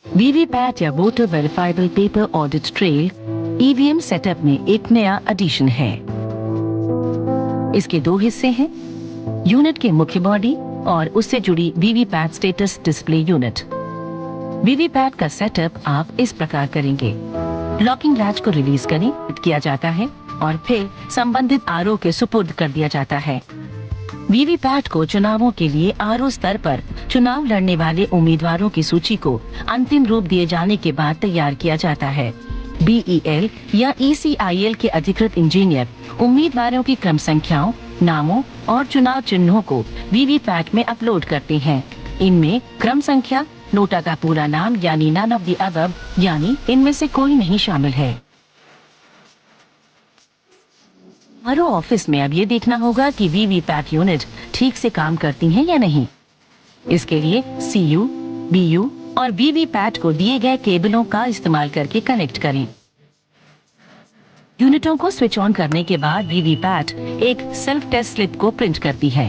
VVPAT या voter verifiable paper audit trail EVM setup में एक नया एडिशन है। इसके दो हिस्से हैं, यूनिट के मुख्य बॉडी और उससे जुड़ी VVPAT status display unit. VVPAT का सेटअप आप इस प्रकार करेंगे। लॉकिंग लैच को रिलीज करें, किया जाता है और फिर संबंधित आरओ के सुपुर्द कर दिया जाता है। वीवीपैट को चुनावों के लिए आरओ स्तर पर चुनाव लड़ने वाले उम्मीदवारों की सूची को अंतिम रूप दिए जाने के बाद तैयार किया जाता है। बीईएल या ईसीआईएल के अधिकृत इंजीनियर उम्मीदवारों की क्रम संख्याओं, नामों और चुनाव चिन्हों को वीवीपैट में अपलोड करते हैं। इनमें क्रम संख्या, नोटा का पूरा नाम यानी नन ऑफ द अबव यानी इनमें से कोई नहीं शामिल है। आरओ ऑफिस में अब ये देखना होगा कि वीवीपैट यूनिट ठीक से काम करती हैं या नहीं। इसके लिए सीयू, बीयू और वीवीपैट को दिए गए केबलों का इस्तेमाल करके कनेक्ट करें। यूनिटों को स्विच ऑन करने के बाद वीवीपैट एक सेल्फ टेस्ट स्लिप को प्रिंट करती है।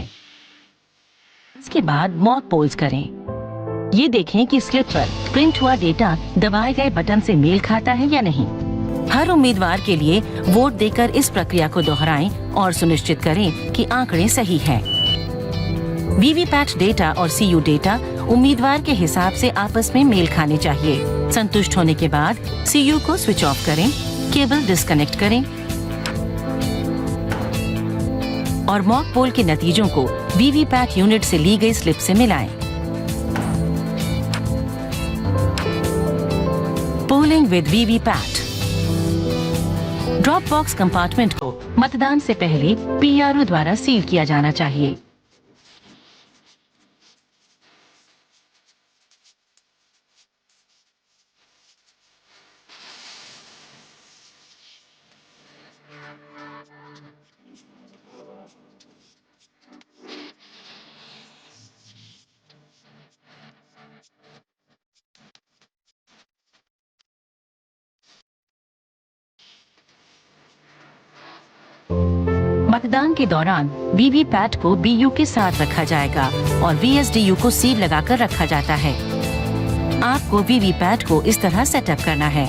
इसके बाद मॉक पोल्स करें। ये देखें कि स्लिप पर प्रिंट हुआ डेटा दबाए गए बटन से मेल खाता है या नहीं। हर उम्मीदवार के लिए वोट देकर इस प्रक्रिया को दोहराएं और सुनिश्चित करें कि आंकड़े सही हैं। वीवीपैट डेटा और सीयू डेटा उम्मीदवार के हिसाब से आपस में मेल खाने चाहिए। संतुष्ट होने के बाद सीयू को स्विच ऑफ करें, केबल डिस्कनेक्ट करें और मॉक पोल के नतीजों को वीवीपैट यूनिट से ली गई स्लिप से मिलाएं। Polling with VVPAT. Drop box compartment को मतदान से पहले पीआरओ द्वारा सील किया जाना चाहिए। मतदान के दौरान वीवीपैट को बीयू के साथ रखा जाएगा और वीएसडीयू को सील लगाकर रखा जाता है। आपको वीवीपैट को इस तरह सेटअप करना है।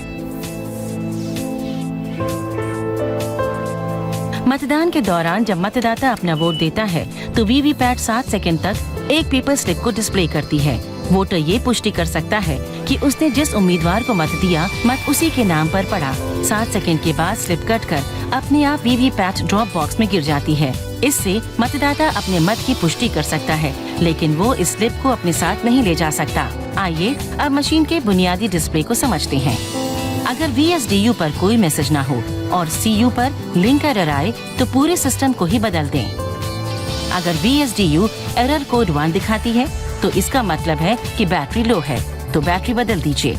मतदान के दौरान जब मतदाता अपना वोट देता है तो वीवीपैट 7 सेकंड तक एक पेपर स्लिप को डिस्प्ले करती है। वोटर ये पुष्टि कर सकता है कि उसने जिस उम्मीदवार को मत दिया, मत उसी के नाम पर पड़ा। 7 सेकंड के बाद स्लिप कटकर अपने आप वीवीपैट ड्रॉप बॉक्स में गिर जाती है। इससे मतदाता अपने मत की पुष्टि कर सकता है, लेकिन वो इस स्लिप को अपने साथ नहीं ले जा सकता। आइए अब मशीन के बुनियादी डिस्प्ले को समझते हैं। अगर वीएसडीयू पर कोई मैसेज ना हो और सीयू पर लिंक एरर आए तो पूरे सिस्टम को ही बदल दें। अगर वीएसडीयू एरर कोड 1 दिखाती है तो इसका मतलब है कि बैटरी लो है, तो बैटरी बदल दीजिए।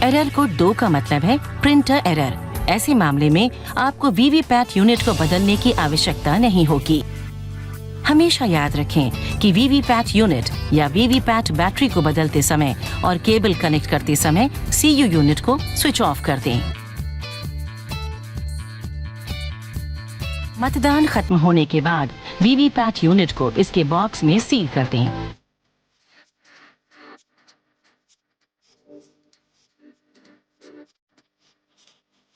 एरर कोड 2 का मतलब है प्रिंटर एरर। ऐसे मामले में आपको वीवीपैट यूनिट को बदलने की आवश्यकता नहीं होगी। हमेशा याद रखें कि वीवीपैट यूनिट या वीवीपैट बैटरी को बदलते समय और केबल कनेक्ट करते समय सीयू यूनिट को स्विच ऑफ कर दें। मतदान खत्म होने के बाद वीवीपैट यूनिट को इसके बॉक्स में सील कर दें।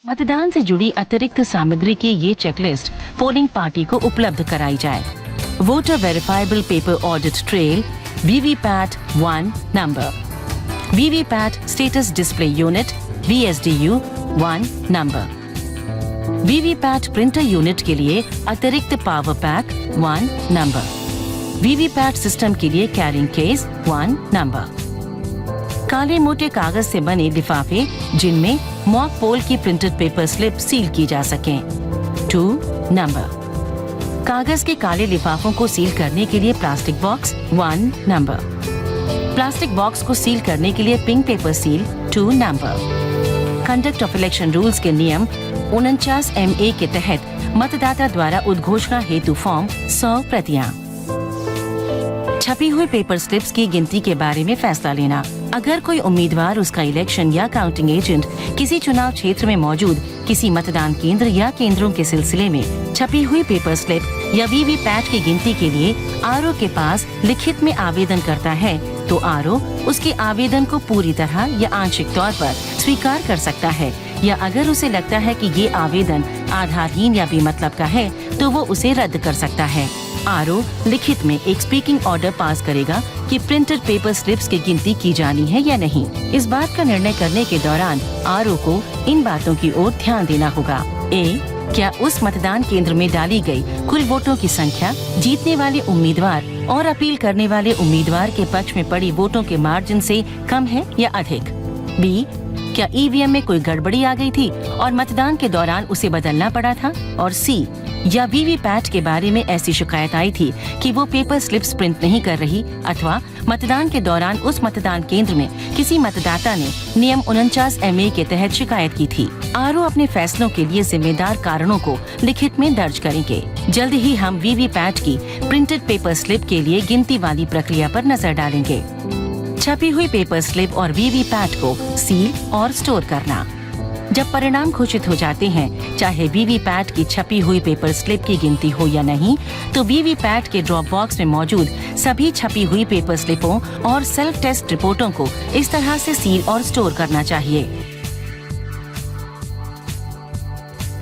मतदान से जुड़ी अतिरिक्त सामग्री की ये चेकलिस्ट पोलिंग पार्टी को उपलब्ध कराई जाए। Voter verifiable paper audit trail, VVPAT 1 number, VVPAT status display unit VSDU 1 number, VVPAT printer unit के लिए अतिरिक्त power pack 1 number, VVPAT system के लिए कैरिंग केस 1 नंबर, काले मोटे कागज से बने लिफाफे जिनमें मॉक पोल की प्रिंटेड पेपर स्लिप सील की जा सकें 2 नंबर, कागज के काले लिफाफों को सील करने के लिए plastic box 1 number, plastic box को सील करने के लिए pink paper seal 2 number. Conduct of election rules के नियम 49 MA के तहत मतदाता द्वारा उद्घोषणा हेतु फॉर्म 100 प्रतियां। छपी हुई पेपर स्लिप्स की गिनती के बारे में फैसला लेना। अगर कोई उम्मीदवार, उसका इलेक्शन या काउंटिंग एजेंट किसी चुनाव क्षेत्र में मौजूद किसी मतदान केंद्र या केंद्रों के सिलसिले में छपी हुई पेपर स्लिप या वीवीपैट की गिनती के लिए आरओ के पास लिखित में आवेदन करता है तो आरओ उसके आवेदन को पूरी तरह या आंशिक तौर पर स्वीकार कर सकता है, या अगर उसे लगता है कि ये आवेदन आधारहीन या बेमतलब का है तो वो उसे रद्द कर सकता है। आरओ लिखित में एक स्पीकिंग ऑर्डर पास करेगा कि प्रिंटेड पेपर स्लिप्स की गिनती की जानी है या नहीं। इस बात का निर्णय करने के दौरान आरओ को इन बातों की ओर ध्यान देना होगा। क्या उस मतदान केंद्र में डाली गई कुल वोटों की संख्या जीतने वाले उम्मीदवार और अपील करने वाले उम्मीदवार के पक्ष में पड़ी वोटों के मार्जिन से कम है या अधिक। क्या ईवीएम में कोई गड़बड़ी आ गई थी और मतदान के दौरान उसे बदलना पड़ा था। और या वीवीपैट के बारे में ऐसी शिकायत आई थी कि वो पेपर स्लिप्स प्रिंट नहीं कर रही, अथवा मतदान के दौरान उस मतदान केंद्र में किसी मतदाता ने नियम 49 MA के तहत शिकायत की थी। आरओ अपने फैसलों के लिए जिम्मेदार कारणों को लिखित में दर्ज करेंगे। जल्द ही हम वीवीपैट की प्रिंटेड पेपर स्लिप के लिए गिनती वाली प्रक्रिया पर नजर डालेंगे। छपी हुई पेपर स्लिप और वीवीपैट को सील और स्टोर करना। जब परिणाम घोषित हो जाते हैं, चाहे वीवीपैट की छपी हुई पेपर स्लिप की गिनती हो या नहीं, तो वीवीपैट के ड्रॉप बॉक्स में मौजूद सभी छपी हुई पेपर स्लिपों और सेल्फ टेस्ट रिपोर्टों को इस तरह से सील और स्टोर करना चाहिए।